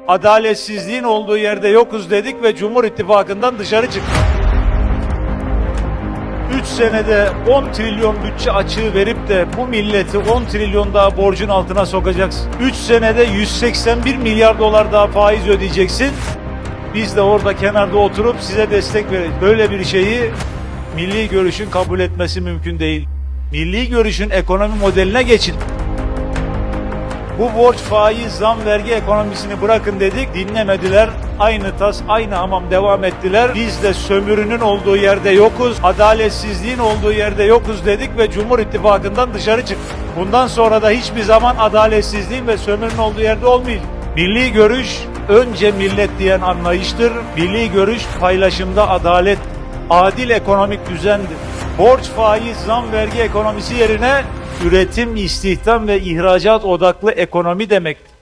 adaletsizliğin olduğu yerde yokuz dedik ve Cumhur İttifakı'ndan dışarı çıktık. 3 senede 10 trilyon bütçe açığı verip de bu milleti 10 trilyon daha borcun altına sokacaksın. 3 senede 181 milyar dolar daha faiz ödeyeceksin. Biz de orada kenarda oturup size destek vereceğiz. Böyle bir şeyi Milli Görüş'ün kabul etmesi mümkün değil. Milli Görüş'ün ekonomi modeline geçin. Bu borç, faiz, zam, vergi ekonomisini bırakın dedik, dinlemediler. Aynı tas, aynı hamam devam ettiler. Biz de sömürünün olduğu yerde yokuz, adaletsizliğin olduğu yerde yokuz dedik ve Cumhur İttifakı'ndan dışarı çıktık. Bundan sonra da hiçbir zaman adaletsizliğin ve sömürünün olduğu yerde olmayacak. Milli Görüş, önce millet diyen anlayıştır. Milli Görüş, paylaşımda adalet, adil ekonomik düzendir. Borç, faiz, zam, vergi ekonomisi yerine üretim, istihdam ve ihracat odaklı ekonomi demektir.